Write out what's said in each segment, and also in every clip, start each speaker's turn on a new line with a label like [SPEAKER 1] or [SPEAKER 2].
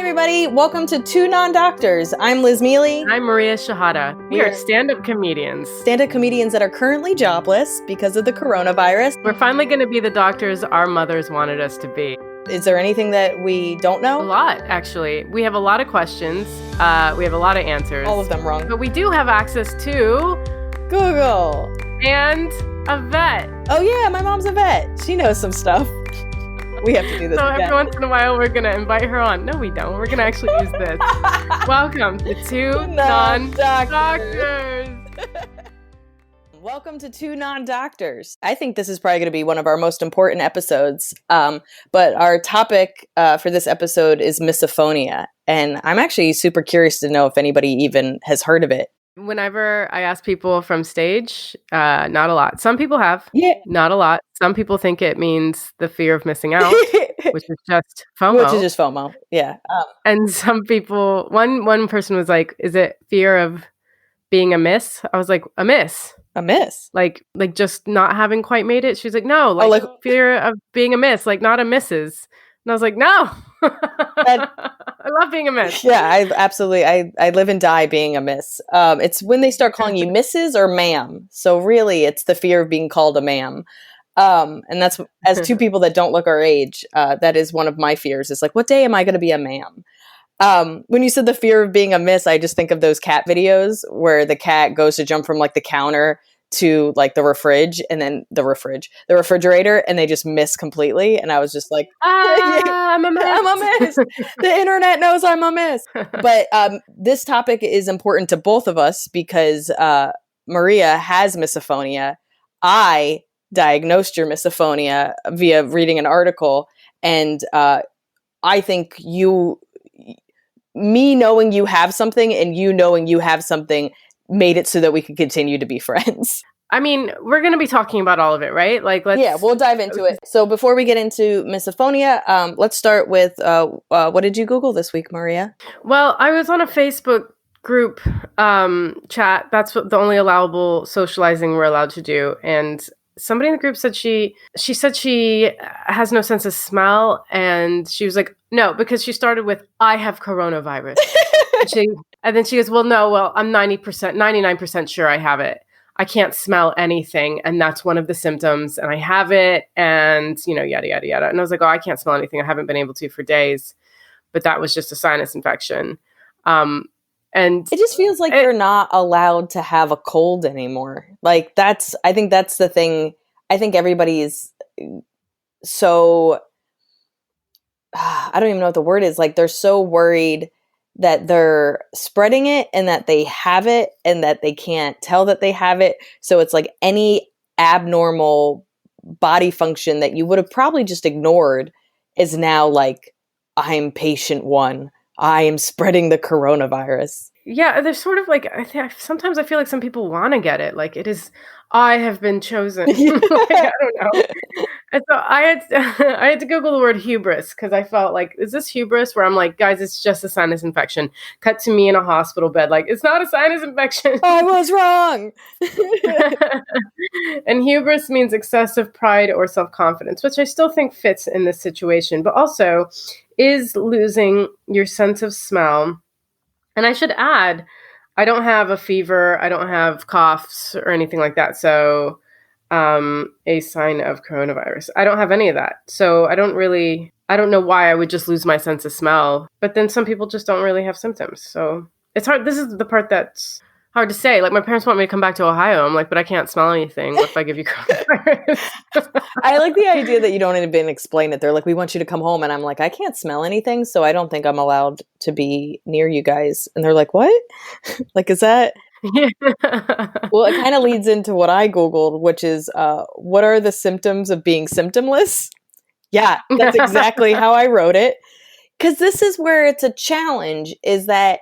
[SPEAKER 1] everybody, welcome to Two Non-Doctors. I'm Liz Mealy.
[SPEAKER 2] I'm Maria Shahada. We are stand-up comedians.
[SPEAKER 1] Stand-up comedians that are currently jobless because of the coronavirus.
[SPEAKER 2] We're finally going to be the doctors our mothers wanted us to be.
[SPEAKER 1] Is there anything that we don't know?
[SPEAKER 2] A lot, actually. We have a lot of questions. We have a lot of answers.
[SPEAKER 1] All of them wrong.
[SPEAKER 2] But we do have access to
[SPEAKER 1] Google.
[SPEAKER 2] And a vet.
[SPEAKER 1] Oh yeah, my mom's a vet. She knows some stuff. We have to do this
[SPEAKER 2] So
[SPEAKER 1] again.
[SPEAKER 2] every once in a while, we're going to invite her on. No, we don't. We're going to actually use this. Welcome to Two Non-Doctors.
[SPEAKER 1] Welcome to Two Non-Doctors. I think this is probably going to be one of our most important episodes. But our topic for this episode is misophonia. And I'm actually super curious to know if anybody even has heard of it.
[SPEAKER 2] Whenever I ask people from stage, not a lot. Some people have.
[SPEAKER 1] Yeah.
[SPEAKER 2] Not a lot. Some people think it means the fear of missing out, which is just FOMO.
[SPEAKER 1] Which is just FOMO, yeah.
[SPEAKER 2] And some people, one person was like, is it fear of being a miss? I was like, a miss?
[SPEAKER 1] A miss?
[SPEAKER 2] Like just not having quite made it? She's like, no, like fear of being a miss, like not a missus. And I was like, no. I love being a miss.
[SPEAKER 1] Yeah, I live and die being a miss. It's when they start calling you Mrs. or ma'am. So really, it's the fear of being called a ma'am. And that's, as two people that don't look our age, that is one of my fears. It's like, what day am I going to be a ma'am? When you said the fear of being a miss, I just think of those cat videos where the cat goes to jump from like the counter to like the refrigerator, and they just miss completely. And I was just like,
[SPEAKER 2] I'm a miss.
[SPEAKER 1] I'm a miss. The internet knows I'm a miss. But this topic is important to both of us because Maria has misophonia. I diagnosed your misophonia via reading an article. And I think me knowing you have something and you knowing you have something made it so that we could continue to be friends.
[SPEAKER 2] I mean, we're going to be talking about all of it, right?
[SPEAKER 1] Yeah, we'll dive into it. So before we get into misophonia, let's start with, what did you Google this week, Maria?
[SPEAKER 2] Well, I was on a Facebook group chat. That's the only allowable socializing we're allowed to do. And somebody in the group said she said she has no sense of smell. And she was like, no, because she started with, I have coronavirus. And then she goes, I'm 99% sure I have it. I can't smell anything. And that's one of the symptoms. And I have it. And, yada, yada, yada. And I was like, I can't smell anything. I haven't been able to for days. But that was just a sinus infection. And
[SPEAKER 1] it just feels like you're not allowed to have a cold anymore. I think that's the thing. I think everybody's so, I don't even know what the word is. Like, they're so worried that they're spreading it and that they have it and that they can't tell that they have it. So it's like any abnormal body function that you would have probably just ignored is now like, I'm patient one. I am spreading the coronavirus.
[SPEAKER 2] Yeah, there's sort of like, sometimes I feel like some people want to get it. Like, it is, I have been chosen. I don't know. And so I had to Google the word hubris because I felt like, is this hubris? Where I'm like, guys, it's just a sinus infection. Cut to me in a hospital bed. Like, it's not a sinus infection.
[SPEAKER 1] I was wrong.
[SPEAKER 2] And hubris means excessive pride or self-confidence, which I still think fits in this situation, but also is losing your sense of smell. And I should add, I don't have a fever. I don't have coughs or anything like that. So a sign of coronavirus. I don't have any of that. So I don't know why I would just lose my sense of smell. But then some people just don't really have symptoms. So it's hard. This is the part that's hard to say. Like, my parents want me to come back to Ohio. I'm like, but I can't smell anything. What if I give you coronavirus?
[SPEAKER 1] I like the idea that you don't even explain it. They're like, we want you to come home. And I'm like, I can't smell anything. So I don't think I'm allowed to be near you guys. And they're like, what? Like, is that?
[SPEAKER 2] Yeah.
[SPEAKER 1] Well, it kind of leads into what I Googled, which is, what are the symptoms of being symptomless? Yeah, that's exactly how I wrote it. Because this is where it's a challenge, is that,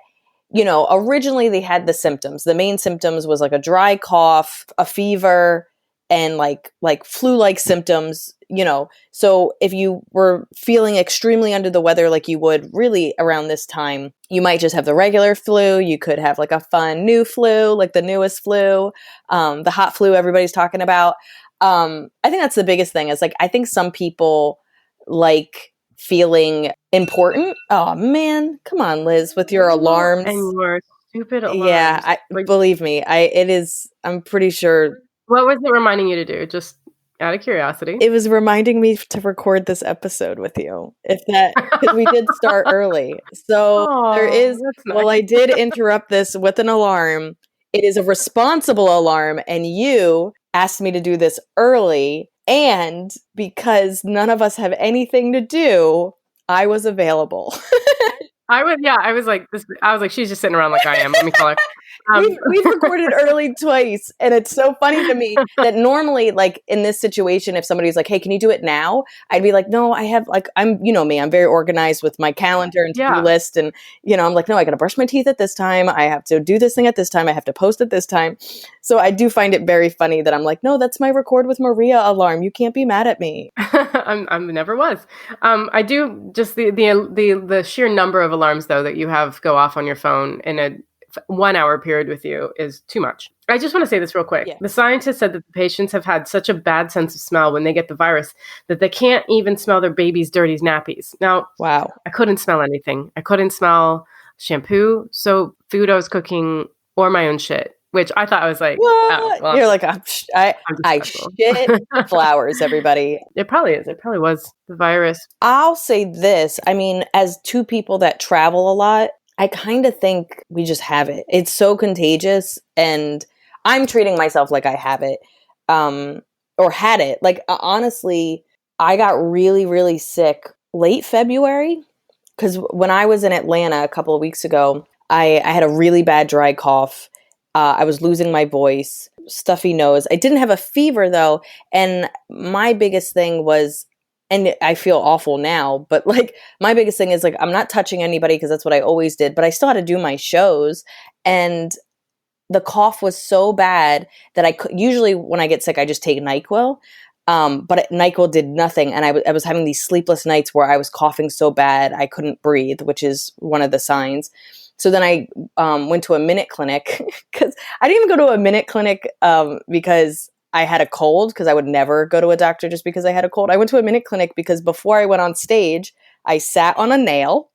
[SPEAKER 1] originally they had the symptoms. The main symptoms was like a dry cough, a fever, and like flu-like symptoms, So if you were feeling extremely under the weather, like you would really around this time, you might just have the regular flu. You could have like a fun new flu, like the newest flu, the hot flu everybody's talking about. I think that's the biggest thing is like, I think some people like feeling important. Oh man, come on, Liz, with your alarms.
[SPEAKER 2] And your stupid alarms.
[SPEAKER 1] Yeah, believe me, I'm pretty sure.
[SPEAKER 2] What was it reminding you to do? Just out of curiosity.
[SPEAKER 1] It was reminding me to record this episode with you. Because we did start early. So there is,
[SPEAKER 2] nice.
[SPEAKER 1] I did interrupt this with an alarm. It is a responsible alarm, and you asked me to do this early. And because none of us have anything to do, I was available.
[SPEAKER 2] I was like, she's just sitting around like I am. Let me call her.
[SPEAKER 1] We've recorded early twice, and it's so funny to me that normally, like in this situation, if somebody's like, "Hey, can you do it now?" I'd be like, "No, I have you know me, I'm very organized with my calendar and to-do list, and I'm like, no, I got to brush my teeth at this time. I have to do this thing at this time. I have to post at this time." So I do find it very funny that I'm like, "No, that's my record with Maria alarm. You can't be mad at me."
[SPEAKER 2] I never was. I do just the sheer number of alarms though that you have go off on your phone in a 1 hour period with you is too much. I just want to say this real quick. Yeah. The scientists said that the patients have had such a bad sense of smell when they get the virus that they can't even smell their baby's dirty nappies. Now, wow, I couldn't smell anything. I couldn't smell shampoo, soap, food I was cooking, or my own shit, which I thought I was like,
[SPEAKER 1] you're like, I shit flowers, everybody.
[SPEAKER 2] It probably is. It probably was the virus.
[SPEAKER 1] I'll say this. I mean, as two people that travel a lot, I kind of think we just have it. It's so contagious, and I'm treating myself like I have it, or had it. Like, honestly, I got really, really sick late February, because when I was in Atlanta a couple of weeks ago, I had a really bad dry cough. I was losing my voice, stuffy nose. I didn't have a fever, though, and my biggest thing was, and I feel awful now, but like my biggest thing is like, I'm not touching anybody because that's what I always did, but I still had to do my shows. And the cough was so bad that usually when I get sick, I just take NyQuil. But NyQuil did nothing. And I was having these sleepless nights where I was coughing so bad, I couldn't breathe, which is one of the signs. So then I went to a minute clinic because I didn't even go to a minute clinic because I had a cold, because I would never go to a doctor just because I had a cold. I went to a minute clinic because before I went on stage, I sat on a nail.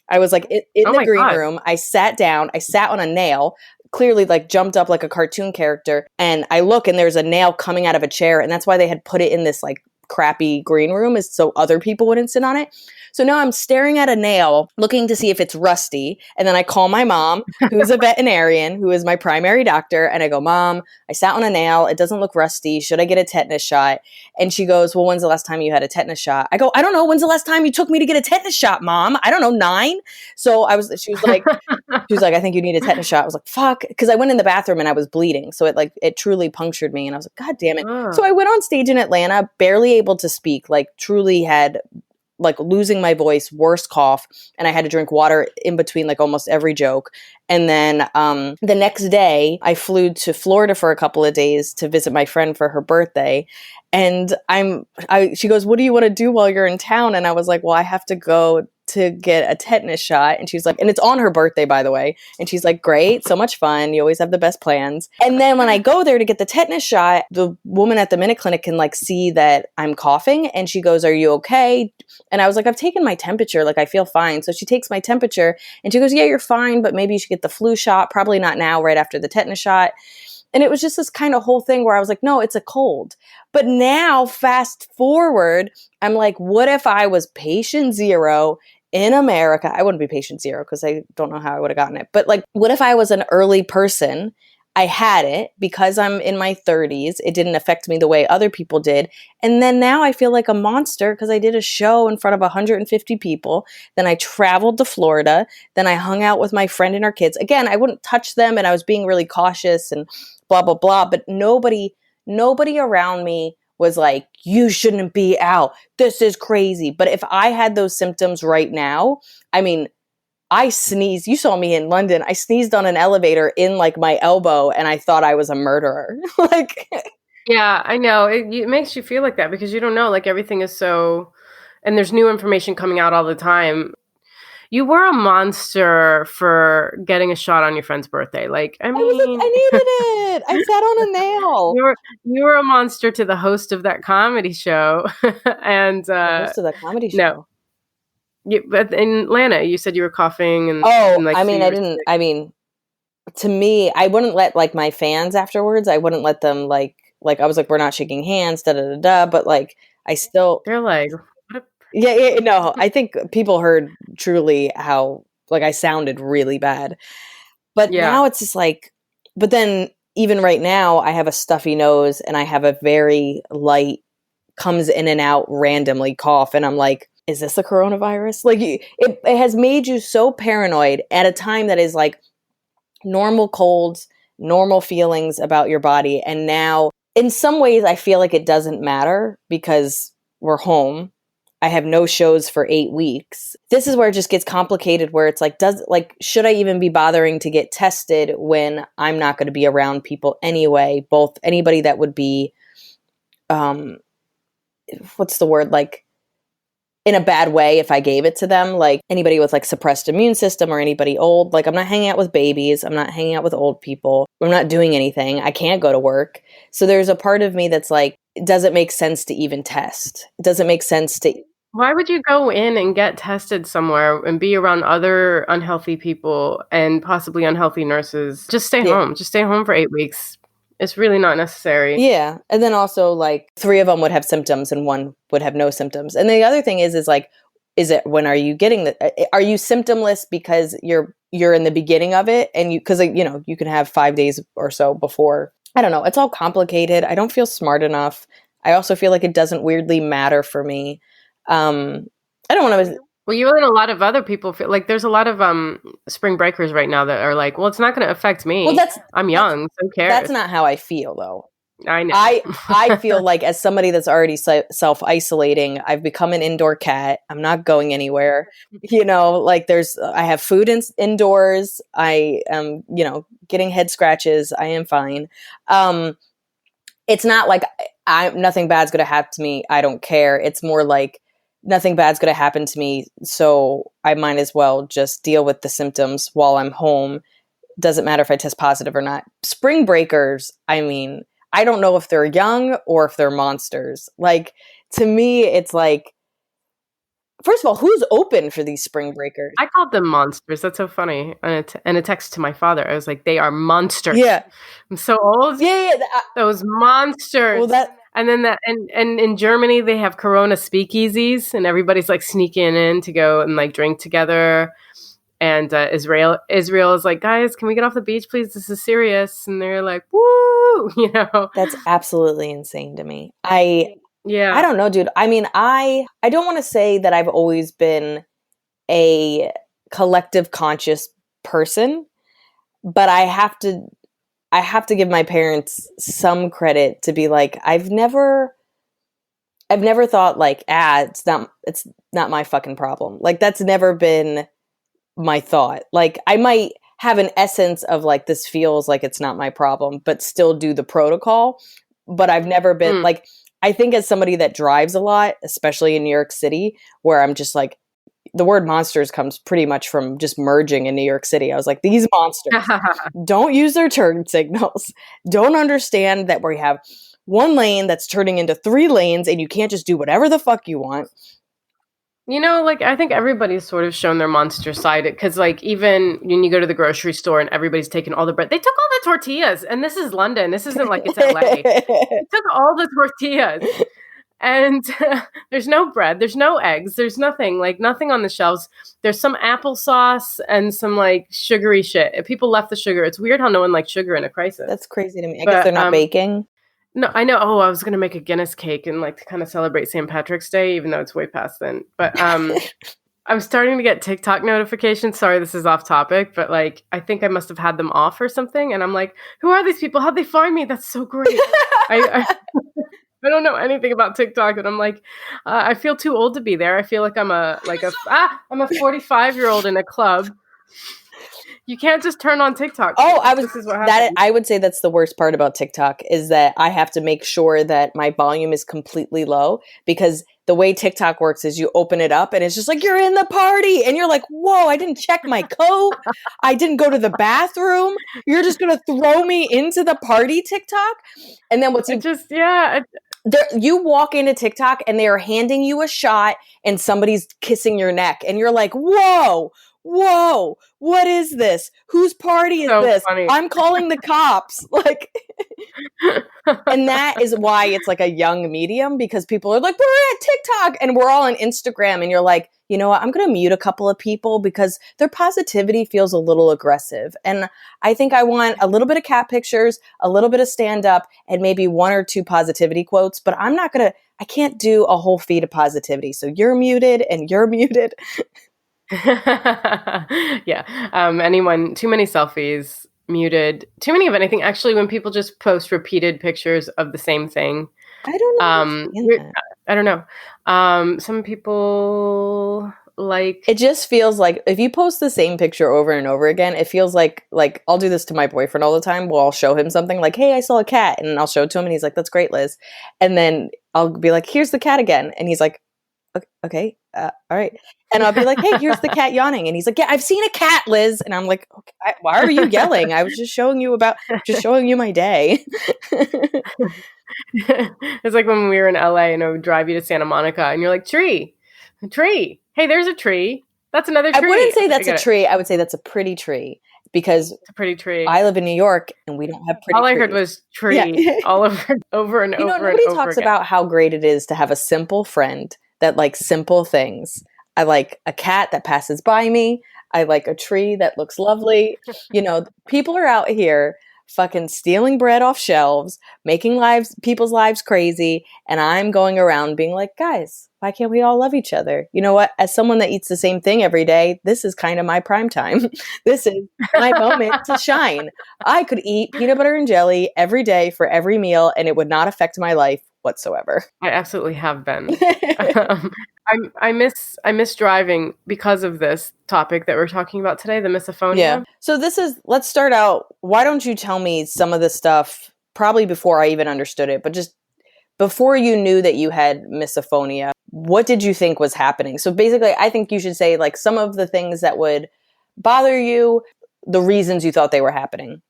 [SPEAKER 1] I was like in the green room. I sat down. I sat on a nail, clearly like jumped up like a cartoon character. And I look and there's a nail coming out of a chair. And that's why they had put it in this like crappy green room, is so other people wouldn't sit on it. So now I'm staring at a nail, looking to see if it's rusty. And then I call my mom, who's a veterinarian, who is my primary doctor. And I go, "Mom, I sat on a nail. It doesn't look rusty. Should I get a tetanus shot?" And she goes, "Well, when's the last time you had a tetanus shot?" I go, "I don't know. When's the last time you took me to get a tetanus shot, Mom? I don't know, 9." So she was like, "I think you need a tetanus shot." I was like, fuck. Because I went in the bathroom and I was bleeding. So it truly punctured me. And I was like, God damn it. So I went on stage in Atlanta, barely able to speak, like truly had like losing my voice, worst cough. And I had to drink water in between like almost every joke. And then the next day I flew to Florida for a couple of days to visit my friend for her birthday. And she goes, "What do you want to do while you're in town?" And I was like, "Well, I have to go to get a tetanus shot." And she's like, and it's on her birthday, by the way. And she's like, "Great, so much fun. You always have the best plans." And then when I go there to get the tetanus shot, the woman at the minute clinic can like see that I'm coughing. And she goes, "Are you okay?" And I was like, "I've taken my temperature. Like, I feel fine." So she takes my temperature and she goes, "Yeah, you're fine, but maybe you should get the flu shot. Probably not now, right after the tetanus shot." And it was just this kind of whole thing where I was like, no, it's a cold. But now, fast forward, I'm like, what if I was patient zero in America? I wouldn't be patient zero because I don't know how I would have gotten it. But like, what if I was an early person? I had it because I'm in my 30s. It didn't affect me the way other people did. And then now I feel like a monster because I did a show in front of 150 people. Then I traveled to Florida. Then I hung out with my friend and her kids. Again, I wouldn't touch them and I was being really cautious and blah, blah, blah. But nobody around me was like, "You shouldn't be out. This is crazy." But if I had those symptoms right now, I mean, I sneezed. You saw me in London. I sneezed on an elevator in like my elbow and I thought I was a murderer. Like,
[SPEAKER 2] yeah, I know. It makes you feel like that because you don't know, like everything is so, and there's new information coming out all the time. You were a monster for getting a shot on your friend's birthday. Like, I mean,
[SPEAKER 1] I needed it. I sat on a nail.
[SPEAKER 2] You were a monster to the host of that comedy show. And
[SPEAKER 1] the host of that comedy show.
[SPEAKER 2] No. But in Atlanta, you said you were coughing and like
[SPEAKER 1] I
[SPEAKER 2] so
[SPEAKER 1] mean,
[SPEAKER 2] you
[SPEAKER 1] I
[SPEAKER 2] were
[SPEAKER 1] didn't.
[SPEAKER 2] sick.
[SPEAKER 1] I mean, to me, I wouldn't let like my fans afterwards. I wouldn't let them like I was like, we're not shaking hands, da da da da. But like, I still,
[SPEAKER 2] They're like, what
[SPEAKER 1] yeah. No, I think people heard truly how like I sounded really bad. But
[SPEAKER 2] yeah.
[SPEAKER 1] now it's just like, but then even right now, I have a stuffy nose and I have a very light, comes in and out randomly cough. And I'm like, is this the coronavirus? Like, it has made you so paranoid at a time that is like normal colds, normal feelings about your body. And now, in some ways, I feel like it doesn't matter because we're home. I have no shows for 8 weeks. This is where it just gets complicated where it's like, should I even be bothering to get tested when I'm not going to be around people anyway? Both anybody that would be, what's the word? Like, in a bad way if I gave it to them, like anybody with like suppressed immune system or anybody old. Like, I'm not hanging out with babies. I'm not hanging out with old people. I'm not doing anything. I can't go to work. So there's a part of me that's like, it doesn't make sense to even test. It doesn't make sense to.
[SPEAKER 2] Why would you go in and get tested somewhere and be around other unhealthy people and possibly unhealthy nurses? Just stay home. Just stay home for 8 weeks. It's really not necessary.
[SPEAKER 1] Yeah. And then also like 3 of them would have symptoms and 1 would have no symptoms. And the other thing is like, is it, when are you getting are you symptomless because you're in the beginning of it and because you know, you can have 5 days or so before. I don't know. It's all complicated. I don't feel smart enough. I also feel like it doesn't weirdly matter for me. I don't want to.
[SPEAKER 2] Well, you and a lot of other people feel like there's a lot of spring breakers right now that are like, well, it's not going to affect me. Well, I'm young, so who cares?
[SPEAKER 1] That's not how I feel, though.
[SPEAKER 2] I know.
[SPEAKER 1] I feel like as somebody that's already self-isolating, I've become an indoor cat. I'm not going anywhere. You know, like I have food indoors. I am, you know, getting head scratches. I am fine. It's not like nothing bad's going to happen to me. I don't care. It's more like nothing bad's going to happen to me. So I might as well just deal with the symptoms while I'm home. Doesn't matter if I test positive or not. Spring breakers, I mean, I don't know if they're young or if they're monsters. Like, to me, it's like, first of all, who's open for these spring breakers?
[SPEAKER 2] I called them monsters. That's so funny. And a text to my father, I was like, they are monsters.
[SPEAKER 1] Yeah.
[SPEAKER 2] I'm so old.
[SPEAKER 1] Yeah.
[SPEAKER 2] Those monsters.
[SPEAKER 1] Well,
[SPEAKER 2] and then and in Germany, they have Corona speakeasies, and everybody's like sneaking in to go and like drink together. And Israel is like, guys, can we get off the beach, please? This is serious. And they're like, woo, you know.
[SPEAKER 1] That's absolutely insane to me. I don't know, dude. I mean, I don't want to say that I've always been a collective conscious person, but I have to give my parents some credit to be like, I've never thought like, it's not my fucking problem. Like, that's never been my thought. Like, I might have an essence of like, this feels like it's not my problem, but still do the protocol. But I've never been like, I think as somebody that drives a lot, especially in New York City, where I'm just like, the word monsters comes pretty much from just merging in New York City. I was like, these monsters don't use their turn signals, don't understand that we have 1 lane that's turning into 3 lanes and you can't just do whatever the fuck you want.
[SPEAKER 2] You know, like, I think everybody's sort of shown their monster side. Because, like, even when you go to the grocery store and everybody's taking all the bread, they took all the tortillas. And this is London. This isn't like it's LA. They took all the tortillas. And there's no bread. There's no eggs. There's nothing. Like, nothing on the shelves. There's some applesauce and some, like, sugary shit. If people left the sugar. It's weird how no one likes sugar in a crisis.
[SPEAKER 1] That's crazy to me. I guess they're not baking.
[SPEAKER 2] No, I know. Oh, I was going to make a Guinness cake and like to kind of celebrate St. Patrick's Day, even though it's way past then. But I'm starting to get TikTok notifications. Sorry, this is off topic, but like, I think I must have had them off or something. And I'm like, who are these people? How'd they find me? That's so great. I don't know anything about TikTok. And I'm like, I feel too old to be there. I feel like I'm a 45-year-old in a club. You can't just turn on TikTok.
[SPEAKER 1] Oh, I would say that's the worst part about TikTok is that I have to make sure that my volume is completely low because the way TikTok works is you open it up and it's just like, you're in the party. And you're like, whoa, I didn't check my coat. I didn't go to the bathroom. You're just going to throw me into the party, TikTok? And then You walk into TikTok and they are handing you a shot and somebody's kissing your neck and you're like, whoa, what is this? Whose party is
[SPEAKER 2] So
[SPEAKER 1] this?
[SPEAKER 2] funny.
[SPEAKER 1] I'm calling the cops. Like, and that is why it's like a young medium, because people are like, we're at TikTok and we're all on Instagram. And you're like, you know what? I'm going to mute a couple of people because their positivity feels a little aggressive. And I think I want a little bit of cat pictures, a little bit of stand up, and maybe 1 or 2 positivity quotes. But I can't do a whole feed of positivity. So you're muted and you're muted.
[SPEAKER 2] Yeah. Anyone, too many selfies, muted, too many of anything. Actually, when people just post repeated pictures of the same thing,
[SPEAKER 1] I don't know.
[SPEAKER 2] I don't know. Some people like
[SPEAKER 1] it just feels like if you post the same picture over and over again, it feels like I'll do this to my boyfriend all the time. Well, I'll show him something like, hey, I saw a cat, and I'll show it to him and he's like, that's great, Liz. And then I'll be like, here's the cat again. And he's like, okay, all right. And I'll be like, hey, here's the cat yawning. And he's like, yeah, I've seen a cat, Liz. And I'm like, okay, why are you yelling? I was just showing you my day.
[SPEAKER 2] It's like when we were in LA and I would drive you to Santa Monica and you're like, tree. Hey, there's a tree. That's another tree.
[SPEAKER 1] I wouldn't say that's a tree. I would say that's a pretty tree, because
[SPEAKER 2] it's a pretty tree.
[SPEAKER 1] I live in New York and we don't have pretty trees.
[SPEAKER 2] All I heard was tree all over and over
[SPEAKER 1] nobody talks about how great it is to have a simple friend that likes simple things. I like a cat that passes by me. I like a tree that looks lovely. People are out here fucking stealing bread off shelves, making people's lives crazy, and I'm going around being like, guys, why can't we all love each other? You know what? As someone that eats the same thing every day, this is kind of my prime time. This is my moment to shine. I could eat peanut butter and jelly every day for every meal, and it would not affect my life whatsoever.
[SPEAKER 2] I absolutely have been. I miss driving because of this topic that we're talking about today, the misophonia.
[SPEAKER 1] Yeah. So let's start out. Why don't you tell me some of the stuff, probably before I even understood it, but just before you knew that you had misophonia, what did you think was happening? So basically, I think you should say like some of the things that would bother you, the reasons you thought they were happening.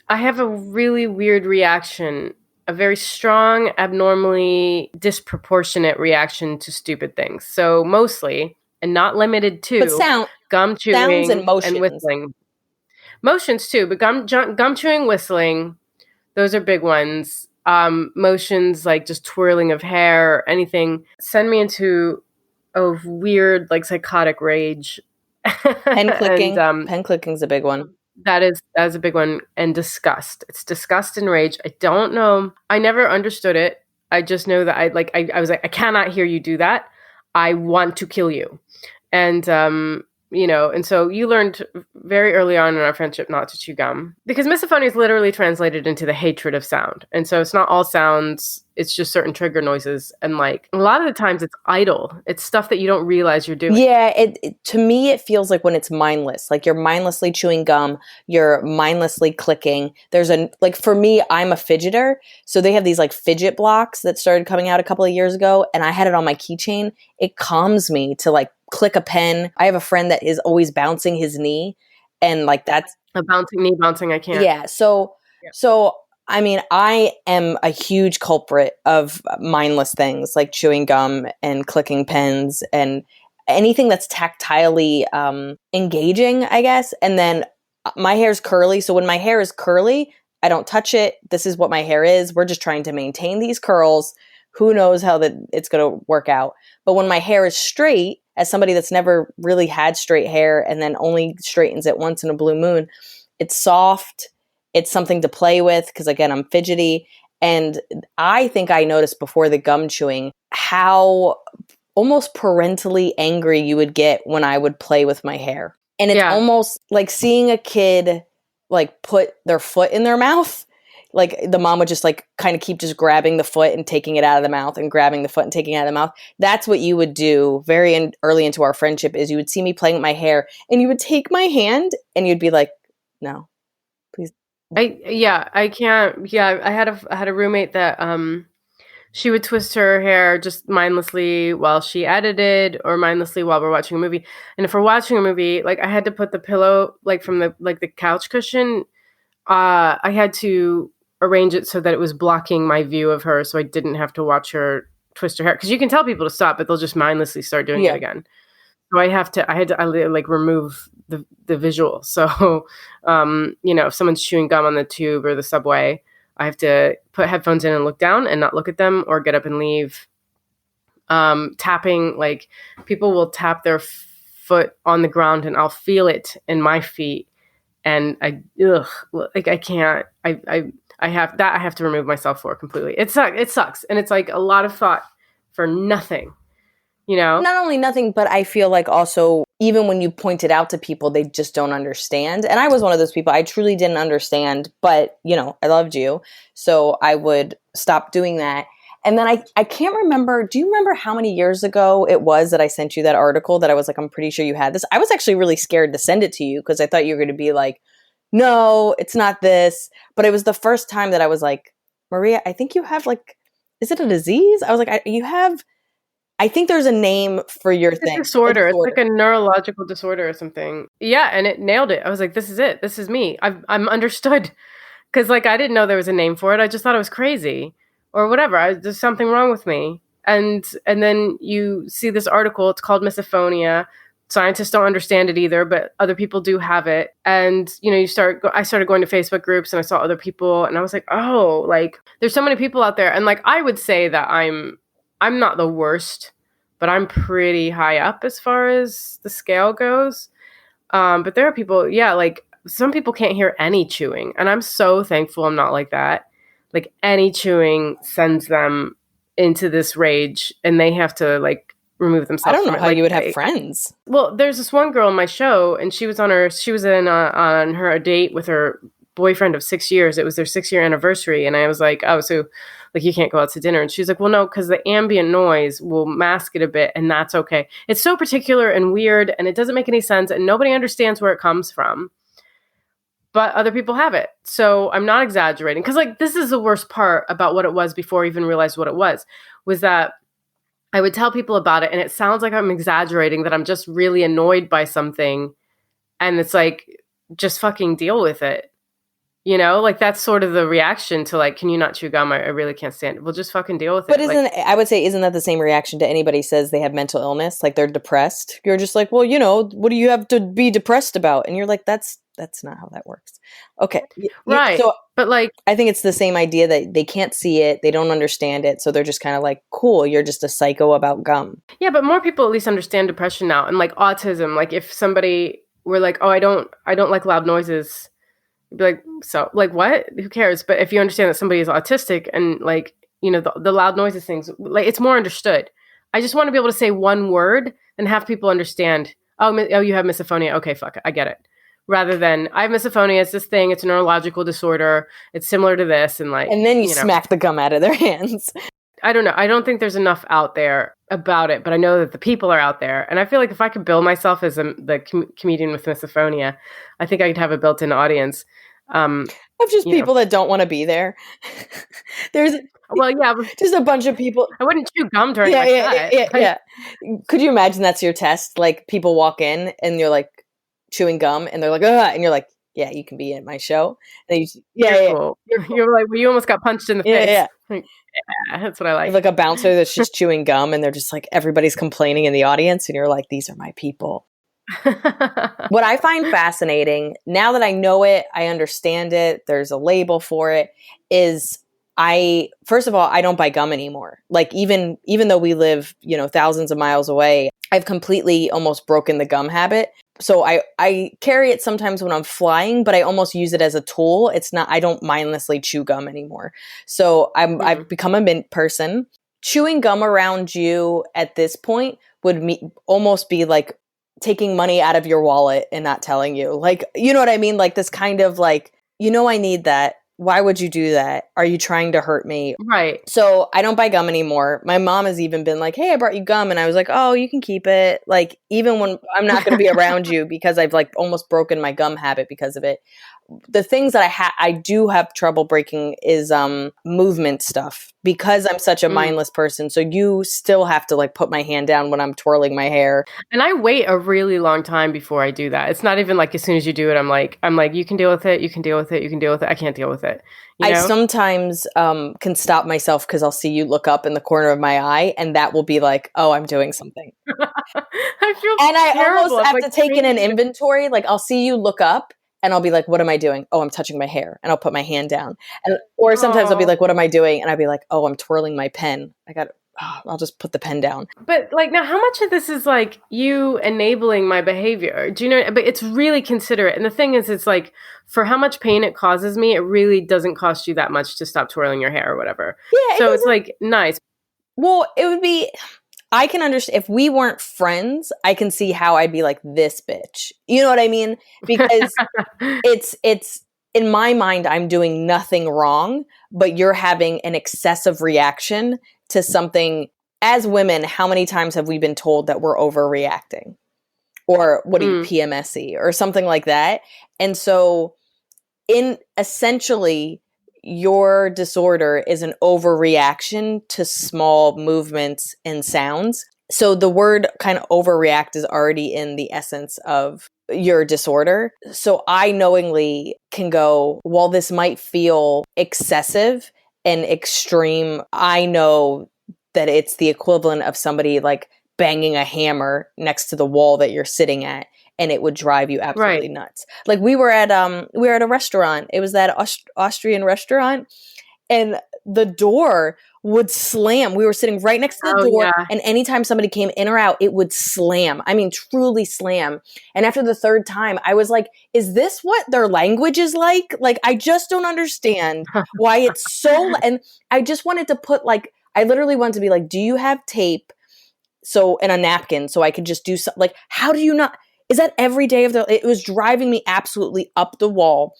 [SPEAKER 2] I have a really weird reaction, a very strong, abnormally disproportionate reaction to stupid things. So mostly, and not limited to, gum chewing
[SPEAKER 1] sounds and motions.
[SPEAKER 2] And whistling. Motions too, but gum chewing, whistling, those are big ones. Motions like just twirling of hair, anything, send me into a weird, like psychotic rage.
[SPEAKER 1] Pen clicking. Pen clicking's a big one.
[SPEAKER 2] That is a big one. And disgust. It's disgust and rage. I don't know. I never understood it. I just know that I was like, I cannot hear you do that. I want to kill you. And and so you learned very early on in our friendship not to chew gum, because misophonia is literally translated into the hatred of sound. And so it's not all sounds, it's just certain trigger noises. And like a lot of the times it's idle. It's stuff that you don't realize you're doing.
[SPEAKER 1] Yeah, to me, it feels like when it's mindless, like you're mindlessly chewing gum, you're mindlessly clicking. For me, I'm a fidgeter. So they have these like fidget blocks that started coming out a couple of years ago, and I had it on my keychain. It calms me to like click a pen. I have a friend that is always bouncing his knee, and like that's
[SPEAKER 2] a bouncing. I can't.
[SPEAKER 1] Yeah. So I mean, I am a huge culprit of mindless things like chewing gum and clicking pens and anything that's tactilely engaging, I guess. And then my hair's curly. So when my hair is curly, I don't touch it. This is what my hair is. We're just trying to maintain these curls. Who knows how it's going to work out. But when my hair is straight, as somebody that's never really had straight hair and then only straightens it once in a blue moon, it's soft. It's something to play with because, again, I'm fidgety. And I think I noticed before the gum chewing how almost parentally angry you would get when I would play with my hair. And it's almost like seeing a kid like put their foot in their mouth. Like the mom would just like kind of keep just grabbing the foot and taking it out of the mouth and grabbing the foot and taking it out of the mouth. That's what you would do early into our friendship, is you would see me playing with my hair and you would take my hand and you'd be like, no, please.
[SPEAKER 2] I can't. Yeah. I had a roommate that, she would twist her hair just mindlessly while she edited or mindlessly while we're watching a movie. And if we're watching a movie, like I had to put the pillow, like from the couch cushion, I had to arrange it so that it was blocking my view of her, so I didn't have to watch her twist her hair. Because you can tell people to stop, but they'll just mindlessly start doing it again. So I had to like remove the visual. So, if someone's chewing gum on the tube or the subway, I have to put headphones in and look down and not look at them, or get up and leave. Tapping, like people will tap their foot on the ground and I'll feel it in my feet. And I can't, I have to remove myself for completely. It sucks. And it's like a lot of thought for nothing,
[SPEAKER 1] Not only nothing, but I feel like also, even when you point it out to people, they just don't understand. And I was one of those people. I truly didn't understand, but I loved you. So I would stop doing that. And then I can't remember, do you remember how many years ago it was that I sent you that article that I was like, I'm pretty sure you had this? I was actually really scared to send it to you because I thought you were going to be like, no, it's not this. But it was the first time that I was like, Maria, I think you have is it a disease? I was like, I think there's a name for your thing.
[SPEAKER 2] Disorder. It's like a neurological disorder or something. Yeah, and it nailed it. I was like, this is it. This is me. I'm understood. Because I didn't know there was a name for it. I just thought it was crazy. Or whatever, there's something wrong with me. And then you see this article, it's called Misophonia. Scientists don't understand it either, but other people do have it. And, I started going to Facebook groups and I saw other people and I was like, oh, there's so many people out there. And I would say that I'm not the worst, but I'm pretty high up as far as the scale goes. But there are people, some people can't hear any chewing. And I'm so thankful I'm not like that. Any chewing sends them into this rage and they have to remove themselves.
[SPEAKER 1] I don't know how you would have friends.
[SPEAKER 2] Well, there's this one girl on my show and she was on her date with her boyfriend of 6 years. It was their 6-year anniversary. And I was like, oh, so you can't go out to dinner. And she's like, well, no, because the ambient noise will mask it a bit and that's okay. It's so particular and weird and it doesn't make any sense and nobody understands where it comes from. But other people have it. So I'm not exaggerating. Because this is the worst part about what it was before I even realized what it was that I would tell people about it and it sounds like I'm exaggerating, that I'm just really annoyed by something. And it's just fucking deal with it. That's sort of the reaction to can you not chew gum? I really can't stand it. Well, just fucking deal with it.
[SPEAKER 1] But isn't that the same reaction to anybody says they have mental illness? They're depressed. You're just like, well, what do you have to be depressed about? And you're like, that's not how that works. Okay.
[SPEAKER 2] Right.
[SPEAKER 1] So,
[SPEAKER 2] but
[SPEAKER 1] I think it's the same idea that they can't see it. They don't understand it. So they're just kind of cool, you're just a psycho about gum.
[SPEAKER 2] Yeah. But more people at least understand depression now. And autism, if somebody were like, oh, I don't like loud noises. You'd be like, so what? Who cares? But if you understand that somebody is autistic and the loud noises things, it's more understood. I just want to be able to say one word and have people understand, oh, you have misophonia. Okay, fuck it. I get it. Rather than I have misophonia, it's this thing, it's a neurological disorder, it's similar to this, and
[SPEAKER 1] then you smack the gum out of their hands.
[SPEAKER 2] I don't know. I don't think there's enough out there about it, but I know that the people are out there, and I feel like if I could bill myself as the comedian with misophonia, I think I could have a built-in audience.
[SPEAKER 1] Of just people that don't want to be there. Just a bunch of people.
[SPEAKER 2] I wouldn't chew gum during my set.
[SPEAKER 1] Yeah. Could you imagine that's your test? People walk in and you're chewing gum and they're like, ugh, and you're like, yeah, you can be at my show. And
[SPEAKER 2] cool. You're like, well, you almost got punched in the face.
[SPEAKER 1] Yeah.
[SPEAKER 2] Yeah, that's what I like.
[SPEAKER 1] A bouncer that's just chewing gum and they're just everybody's complaining in the audience and you're like, these are my people. What I find fascinating, now that I know it, I understand it, there's a label for it, is first of all, I don't buy gum anymore. Even though we live, thousands of miles away, I've completely almost broken the gum habit. So I carry it sometimes when I'm flying, but I almost use it as a tool. I don't mindlessly chew gum anymore. So I've become a mint person. Chewing gum around you at this point would almost be taking money out of your wallet and not telling you. You know what I mean? This kind of I need that. Why would you do that? Are you trying to hurt me?
[SPEAKER 2] Right.
[SPEAKER 1] So I don't buy gum anymore. My mom has even been like, hey, I brought you gum. And I was like, oh, you can keep it. Even when I'm not going to be around you, because I've almost broken my gum habit because of it. The things that I do have trouble breaking is movement stuff, because I'm such a mindless person. So you still have to like put my hand down when I'm twirling my hair.
[SPEAKER 2] And I wait a really long time before I do that. It's not even like as soon as you do it, I'm like, you can deal with it. You can deal with it. You can deal with it. I can't deal with it. You know?
[SPEAKER 1] I sometimes can stop myself because I'll see you look up in the corner of my eye, and that will be like, oh, I'm doing something.
[SPEAKER 2] I feel
[SPEAKER 1] and I
[SPEAKER 2] terrible.
[SPEAKER 1] almost have
[SPEAKER 2] like
[SPEAKER 1] to take in an inventory. Like I'll see you look up, and I'll be like, what am I doing? Oh, I'm touching my hair, and I'll put my hand down. Or sometimes I'll be like, what am I doing? And I'll be like, oh, I'm twirling my pen. I'll just put the pen down.
[SPEAKER 2] But like, now how much of this is like you enabling my behavior? Do you know? But it's really considerate. And the thing is, it's like, for how much pain it causes me, it really doesn't cost you that much to stop twirling your hair or whatever.
[SPEAKER 1] Yeah.
[SPEAKER 2] So it's like nice.
[SPEAKER 1] Well, it would be, I can understand if we weren't friends, I can see how I'd be like, this bitch. You know what I mean? Because it's in my mind, I'm doing nothing wrong, but you're having an excessive reaction to something. As women, how many times have we been told that we're overreacting? Or what are you, PMSy or something like that? And so essentially, your disorder is an overreaction to small movements and sounds. So the word kind of overreact is already in the essence of your disorder. So I knowingly can go, while this might feel excessive and extreme, I know that it's the equivalent of somebody like banging a hammer next to the wall that you're sitting at, and it would drive you absolutely nuts. Like we were at a restaurant. It was that Austrian restaurant, and the door would slam. We were sitting right next to the door, and anytime somebody came in or out, it would slam. I mean, truly slam. And after the third time, I was like, is this what their language is like? Like, I just don't understand why it's so... And I just wanted to put like, I literally wanted to be like, do you have tape in a napkin so I could just do something? Like, how do you not... Is that every day of the... It was driving me absolutely up the wall.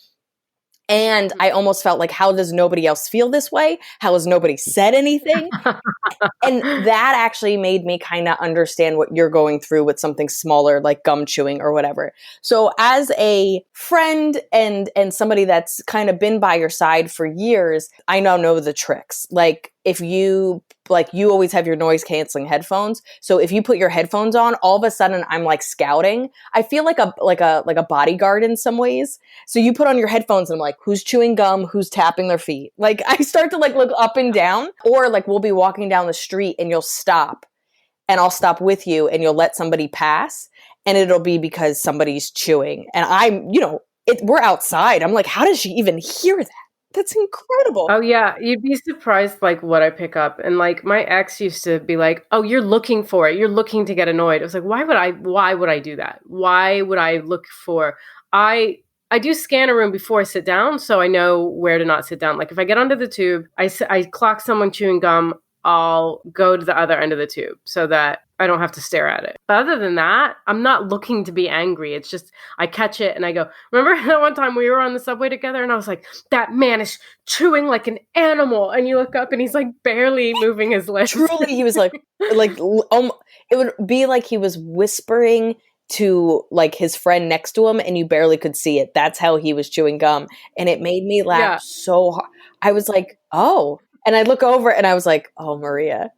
[SPEAKER 1] And I almost felt like, how does nobody else feel this way? How has nobody said anything? And that actually made me kind of understand what you're going through with something smaller like gum chewing or whatever. So as a friend and somebody that's kind of been by your side for years, I now know the tricks. Like if you always have your noise canceling headphones. So if you put your headphones on, all of a sudden I'm like scouting. I feel like a bodyguard in some ways. So you put on your headphones and I'm like, who's chewing gum? Who's tapping their feet? Like I start to like look up and down, or like we'll be walking down the street and you'll stop and I'll stop with you and you'll let somebody pass and it'll be because somebody's chewing. And I'm, we're outside. I'm like, how does she even hear that? That's incredible.
[SPEAKER 2] Oh yeah, you'd be surprised like what I pick up. And like my ex used to be like, "Oh, you're looking for it. You're looking to get annoyed." I was like, "Why would I do that? Why would I look for I do scan a room before I sit down so I know where to not sit down. Like if I get onto the tube, I clock someone chewing gum, I'll go to the other end of the tube so that I don't have to stare at it. But other than that, I'm not looking to be angry. It's just, I catch it and I go, remember that one time we were on the subway together and I was like, that man is chewing like an animal. And you look up and he's like barely moving his lips.
[SPEAKER 1] Truly, he was like, it would be like he was whispering to like his friend next to him and you barely could see it. That's how he was chewing gum. And it made me laugh so hard. I was like, oh. And I look over and I was like, oh, Maria,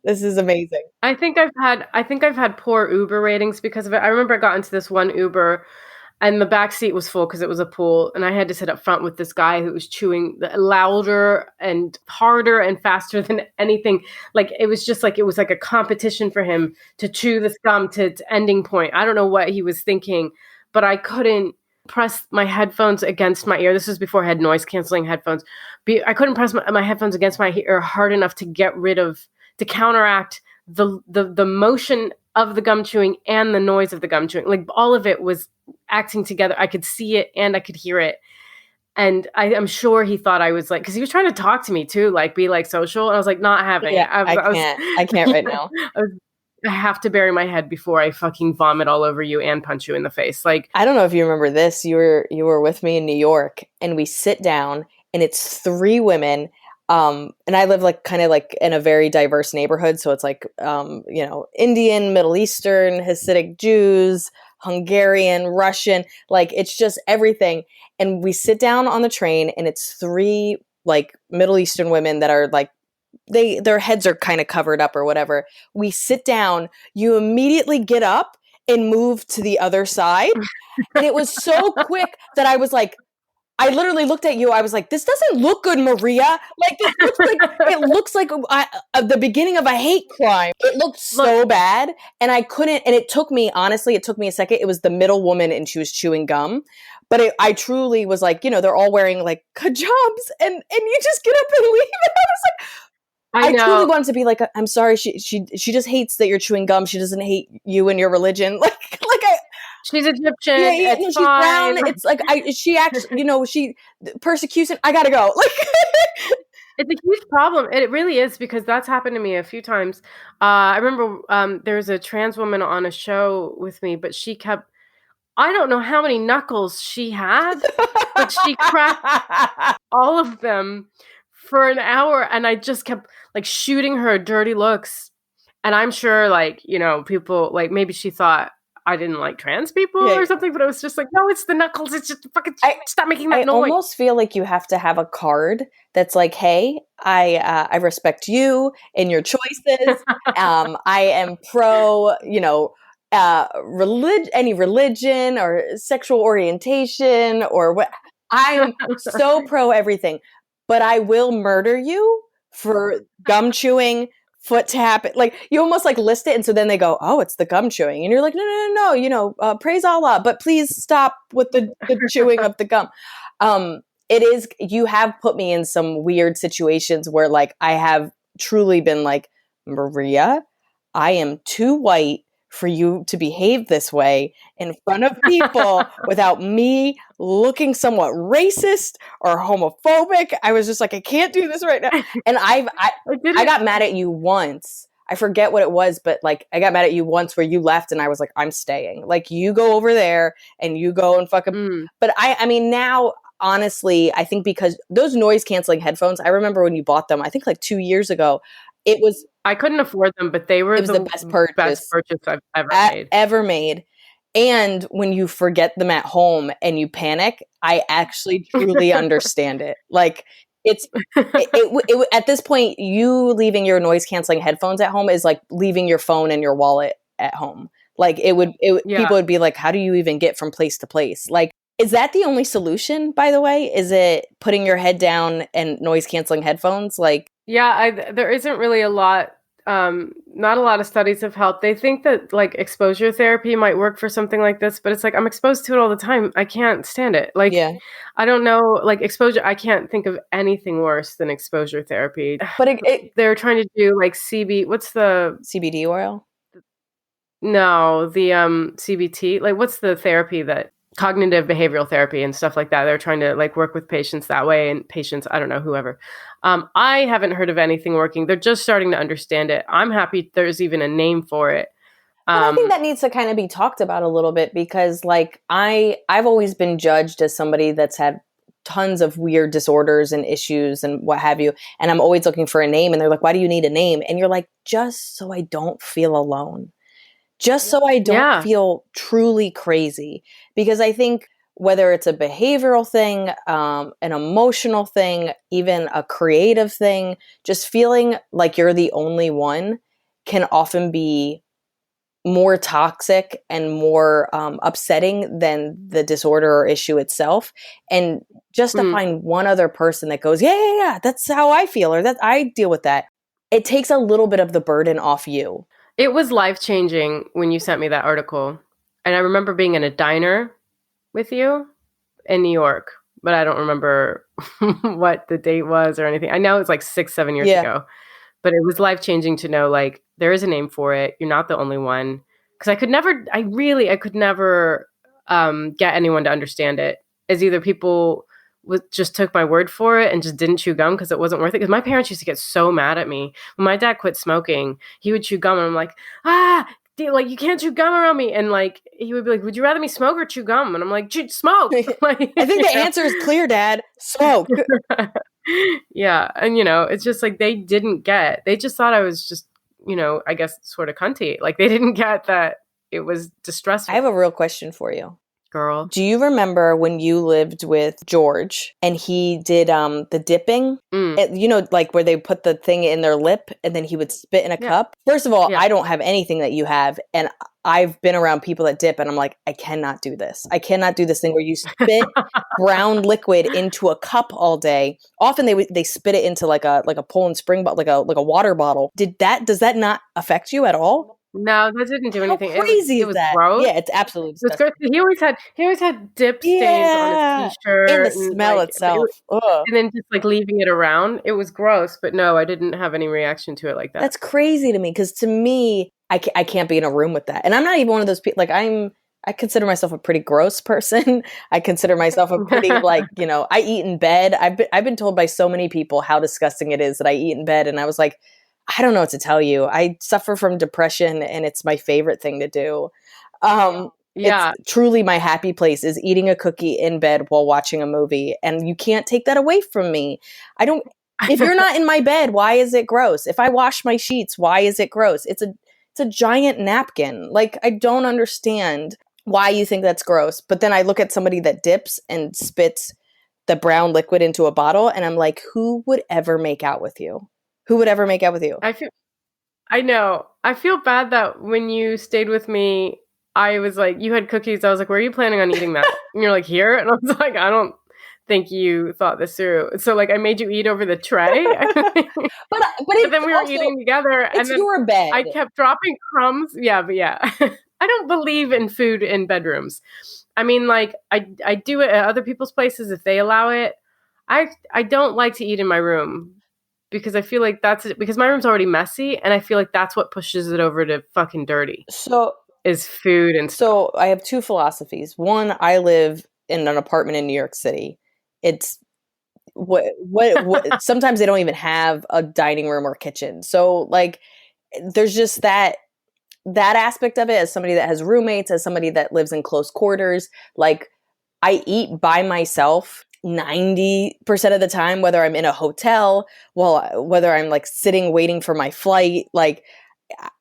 [SPEAKER 1] this is amazing.
[SPEAKER 2] I think I've had poor Uber ratings because of it. I remember I got into this one Uber and the back seat was full because it was a pool. And I had to sit up front with this guy who was chewing louder and harder and faster than anything. Like it was like a competition for him to chew this gum to its ending point. I don't know what he was thinking, but I couldn't press my headphones against my ear. This was before I had noise canceling headphones. I couldn't press my headphones against my ear hard enough to counteract the motion of the gum chewing and the noise of the gum chewing. Like all of it was acting together. I could see it and I could hear it. And I'm sure he thought I was like, because he was trying to talk to me too, like be like social. And I was like, not having it.
[SPEAKER 1] I can't right now.
[SPEAKER 2] I have to bury my head before I fucking vomit all over you and punch you in the face. Like,
[SPEAKER 1] I don't know if you remember this. You were with me in New York and we sit down and it's three women. And I live like kind of like in a very diverse neighborhood. So it's like, Indian, Middle Eastern, Hasidic Jews, Hungarian, Russian, like it's just everything. And we sit down on the train and it's three like Middle Eastern women that are like, their heads are kind of covered up or whatever. We sit down, you immediately get up and move to the other side. And it was so quick that I was like, I literally looked at you. I was like, this doesn't look good, Maria. Like, it looks like the beginning of a hate crime. It looked so bad. And I couldn't, and it took me a second. It was the middle woman and she was chewing gum. But I truly was like, they're all wearing like hijabs and you just get up and leave. And I was like, I truly wanted to be like, I'm sorry. She just hates that you're chewing gum. She doesn't hate you and your religion.
[SPEAKER 2] She's Egyptian.
[SPEAKER 1] Yeah, she's brown. It's like she actually, persecution. I gotta go. Like,
[SPEAKER 2] it's a huge problem. It really is, because that's happened to me a few times. I remember there was a trans woman on a show with me, but she kept. I don't know how many knuckles she had, but she cracked all of them for an hour, and I just kept like shooting her dirty looks. And I'm sure, like, people, like, maybe she thought I didn't like trans people or something, but it was just like, no, it's the knuckles. It's just fucking stop making that noise. I almost
[SPEAKER 1] feel like you have to have a card that's like, hey, I respect you and your choices. I am pro, any religion or sexual orientation or what. I'm so pro everything, but I will murder you for gum chewing, foot tap. Like, you almost like list it, and so then they go, oh, it's the gum chewing, and you're like, no, praise Allah, but please stop with the chewing of the gum. It is, you have put me in some weird situations where like I have truly been like, Maria, I am too white for you to behave this way in front of people without me looking somewhat racist or homophobic. I was just like, I can't do this right now. And I got mad at you once. I forget what it was, but like I got mad at you once where you left and I was like, I'm staying. Like, you go over there and you go and fucking. But I mean, now, honestly, I think because those noise canceling headphones, I remember when you bought them, I think like 2 years ago,
[SPEAKER 2] I couldn't afford them, but they were the
[SPEAKER 1] best purchase
[SPEAKER 2] I've
[SPEAKER 1] ever made. And when you forget them at home and you panic, I actually truly understand it. Like, it at this point, you leaving your noise canceling headphones at home is like leaving your phone and your wallet at home. Like, people would be like, how do you even get from place to place? Like, is that the only solution, by the way? Is it putting your head down and noise canceling headphones? Like,
[SPEAKER 2] yeah, there isn't really a lot. Not a lot of studies have helped. They think that like exposure therapy might work for something like this, but it's like, I'm exposed to it all the time. I can't stand it. Like, I don't know, like exposure. I can't think of anything worse than exposure therapy.
[SPEAKER 1] But
[SPEAKER 2] they're trying to do like what's the
[SPEAKER 1] CBD oil?
[SPEAKER 2] No, the CBT. Like, what's the therapy that cognitive behavioral therapy and stuff like that? They're trying to like work with patients that way, and patients, I don't know, whoever. I haven't heard of anything working. They're just starting to understand it. I'm happy there's even a name for it.
[SPEAKER 1] But I think that needs to kind of be talked about a little bit, because like I've always been judged as somebody that's had tons of weird disorders and issues and what have you. And I'm always looking for a name, and they're like, why do you need a name? And you're like, just so I don't feel alone. Just so I don't feel truly crazy. Because I think whether it's a behavioral thing, an emotional thing, even a creative thing, just feeling like you're the only one can often be more toxic and more upsetting than the disorder or issue itself. And just to find one other person that goes, yeah, that's how I feel, or that I deal with that, it takes a little bit of the burden off you.
[SPEAKER 2] It was life-changing when you sent me that article. And I remember being in a diner with you in New York, but I don't remember what the date was or anything. I know it's like 6-7 years ago, but it was life-changing to know, like, there is a name for it. You're not the only one. Because I could never get anyone to understand it, as either people just took my word for it and just didn't chew gum because it wasn't worth it. Because my parents used to get so mad at me. When my dad quit smoking, he would chew gum, and I'm like, like, you can't chew gum around me. And like, he would be like, would you rather me smoke or chew gum? And I'm like, smoke. Like,
[SPEAKER 1] I think the answer is clear, Dad. Smoke.
[SPEAKER 2] Yeah. And it's just like, they just thought I was just, I guess sort of cunty. Like, they didn't get that it was distressful.
[SPEAKER 1] I have a real question for you.
[SPEAKER 2] girl.
[SPEAKER 1] Do you remember when you lived with George and he did the dipping? You know, like where they put the thing in their lip and then he would spit in a cup? First of all, I don't have anything that you have. And I've been around people that dip and I'm like, I cannot do this. I cannot do this thing where you spit brown liquid into a cup all day. Often they spit it into like a Poland Spring bottle, like a water bottle. Does that not affect you at all?
[SPEAKER 2] No, that didn't do anything.
[SPEAKER 1] How crazy
[SPEAKER 2] it was
[SPEAKER 1] is that?
[SPEAKER 2] gross.
[SPEAKER 1] Yeah, it's absolutely disgusting.
[SPEAKER 2] He always had dip stains on his t-shirt
[SPEAKER 1] and the smell
[SPEAKER 2] like,
[SPEAKER 1] itself.
[SPEAKER 2] and then just like leaving it around. It was gross, but no, I didn't have any reaction to it like that.
[SPEAKER 1] That's crazy to me because to me, I can't be in a room with that. And I'm not even one of those people. Like I consider myself a pretty gross person. I consider myself a pretty like, you know, I eat in bed. I've been told by so many people how disgusting it is that I eat in bed, and I was like, I don't know what to tell you. I suffer from depression and it's my favorite thing to do. It's truly my happy place is eating a cookie in bed while watching a movie. And you can't take that away from me. If you're not in my bed, why is it gross? If I wash my sheets, why is it gross? It's a giant napkin. Like, I don't understand why you think that's gross. But then I look at somebody that dips and spits the brown liquid into a bottle and I'm like, who would ever make out with you? Who would ever make out with you?
[SPEAKER 2] I know. I feel bad that when you stayed with me, I was like, you had cookies. I was like, where are you planning on eating that? And you're like, here? And I was like, I don't think you thought this through. So like, I made you eat over the tray. but then we were eating together.
[SPEAKER 1] And then your bed.
[SPEAKER 2] I kept dropping crumbs. Yeah, but yeah. I don't believe in food in bedrooms. I mean, like, I do it at other people's places if they allow it. I don't like to eat in my room. Because I feel like because my room's already messy, and I feel like that's what pushes it over to fucking dirty.
[SPEAKER 1] So
[SPEAKER 2] is food and stuff.
[SPEAKER 1] So I have two philosophies. One, I live in an apartment in New York City. It's what sometimes they don't even have a dining room or kitchen. So like there's just that aspect of it as somebody that has roommates, as somebody that lives in close quarters. Like I eat by myself 90% of the time, whether I'm in a hotel, whether I'm like sitting waiting for my flight, like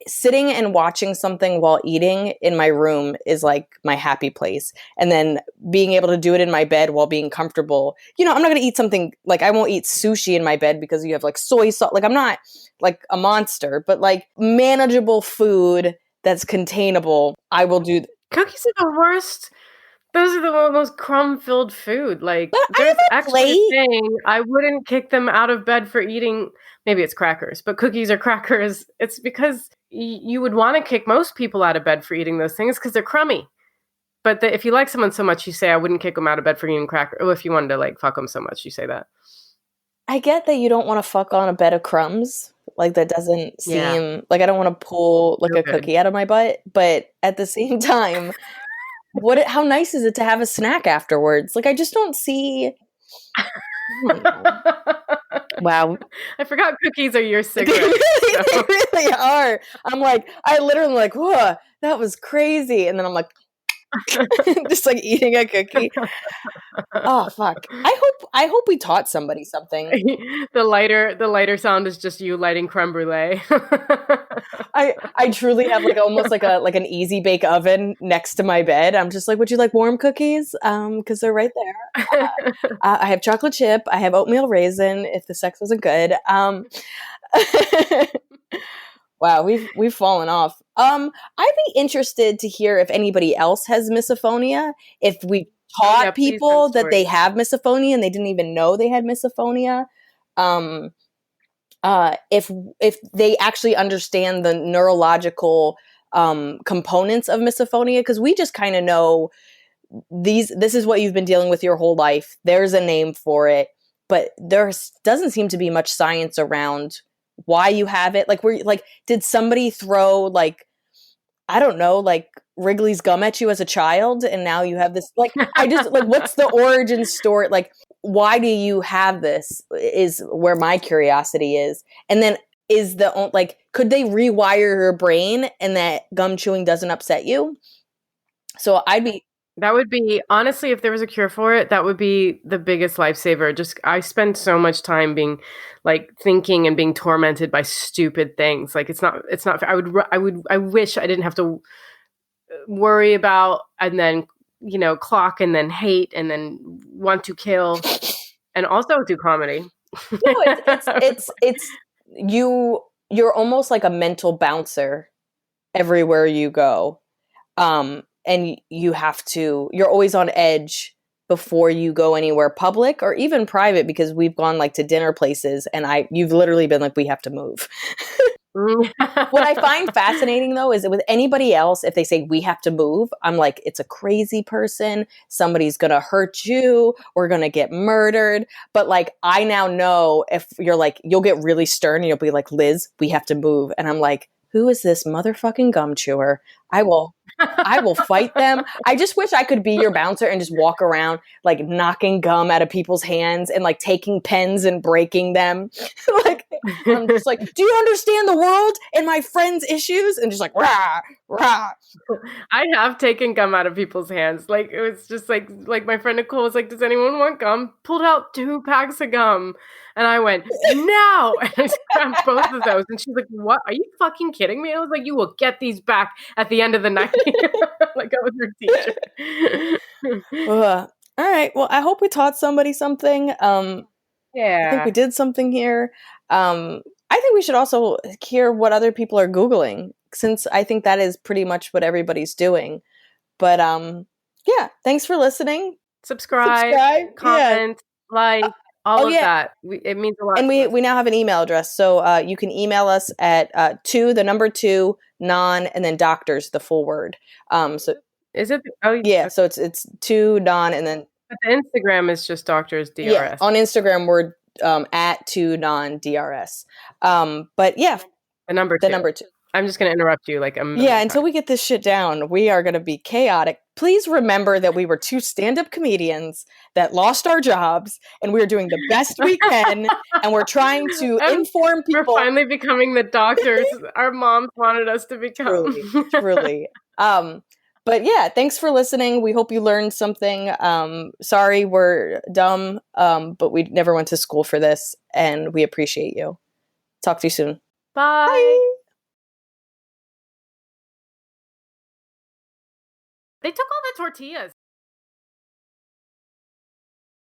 [SPEAKER 1] sitting and watching something while eating in my room is like my happy place. And then being able to do it in my bed while being comfortable. You know, I'm not going to eat something like I won't eat sushi in my bed because you have like soy sauce. Like I'm not like a monster, but like manageable food that's containable, I will do.
[SPEAKER 2] Cookies are the worst. Those are the most crumb-filled food. Like,
[SPEAKER 1] but
[SPEAKER 2] there's actually a saying, I wouldn't kick them out of bed for eating, maybe it's crackers, but cookies or crackers. It's because you would want to kick most people out of bed for eating those things because they're crummy. But if you like someone so much, you say, I wouldn't kick them out of bed for eating crackers. Oh, if you wanted to, like, fuck them so much, you say that.
[SPEAKER 1] I get that you don't want to fuck on a bed of crumbs. Like, that doesn't seem... Like, I don't want to pull, like, a cookie out of my butt. But at the same time... how nice is it to have a snack afterwards? Like, I just don't see. Wow.
[SPEAKER 2] I forgot cookies are your cigarette.
[SPEAKER 1] They really are. I'm like, I literally like, whoa, that was crazy. And then I'm like, just like eating a cookie. Oh fuck! I hope we taught somebody something.
[SPEAKER 2] The lighter sound is just you lighting creme brulee.
[SPEAKER 1] I truly have like almost like an easy bake oven next to my bed. I'm just like, would you like warm cookies? Because they're right there. I have chocolate chip. I have oatmeal raisin. If the sex wasn't good. Wow, we've fallen off. I'd be interested to hear if anybody else has misophonia. If we taught people that they have misophonia and they didn't even know they had misophonia. If they actually understand the neurological components of misophonia, because we just kind of know this is what you've been dealing with your whole life. There's a name for it, but there doesn't seem to be much science around why you have it. Like, did somebody throw like, I don't know, like Wrigley's gum at you as a child and now you have this, like, I just like, what's the origin story? Like, why do you have this is where my curiosity is. And then could they rewire your brain and that gum chewing doesn't upset you? So
[SPEAKER 2] that would be, honestly, if there was a cure for it, that would be the biggest lifesaver. Just, I spend so much time being like thinking and being tormented by stupid things. Like, it's not, I wish I didn't have to worry about and then clock and then hate and then want to kill and also do comedy.
[SPEAKER 1] No, it's you're almost like a mental bouncer everywhere you go. And you're always on edge before you go anywhere public or even private, because we've gone like to dinner places and you've literally been like, we have to move. What I find fascinating though is that with anybody else, if they say we have to move, I'm like, it's a crazy person. Somebody's going to hurt you. We're going to get murdered. But like, I now know if you're like, you'll get really stern and you'll be like, Liz, we have to move. And I'm like, who is this motherfucking gum chewer? I will fight them. I just wish I could be your bouncer and just walk around like knocking gum out of people's hands and like taking pens and breaking them. Like, I'm just like, do you understand the world and my friends' issues? And just like, rah, rah.
[SPEAKER 2] I have taken gum out of people's hands. Like, it was just like my friend Nicole was like, does anyone want gum? Pulled out 2 packs of gum. And I went, no! And I grabbed both of those. And she's like, what? Are you fucking kidding me? I was like, you will get these back at the end of the night. Like I was her teacher.
[SPEAKER 1] All right. Well, I hope we taught somebody something.
[SPEAKER 2] Yeah.
[SPEAKER 1] I think we did something here. I think we should also hear what other people are Googling, since I think that is pretty much what everybody's doing. But yeah, thanks for listening.
[SPEAKER 2] Subscribe, comment, like, all of that. It means a lot.
[SPEAKER 1] And we now have an email address. So you can email us at 2, the number 2, non, and then doctors, the full word. So
[SPEAKER 2] is it? Oh,
[SPEAKER 1] yeah. So it's 2, non, and then.
[SPEAKER 2] But the Instagram is just doctors DRS.
[SPEAKER 1] Yeah, on Instagram we're at 2 non DRS. But yeah,
[SPEAKER 2] the number 2. I'm just going to interrupt you like a million times.
[SPEAKER 1] Until we get this shit down, we are going to be chaotic. Please remember that we were 2 stand-up comedians that lost our jobs, and we're doing the best we can, and we're trying to inform people.
[SPEAKER 2] We're finally becoming the doctors our moms wanted us to become.
[SPEAKER 1] Truly. But yeah, thanks for listening. We hope you learned something. Sorry we're dumb, but we never went to school for this, and we appreciate you. Talk to you soon.
[SPEAKER 2] Bye.
[SPEAKER 1] Bye.
[SPEAKER 2] They took all the tortillas.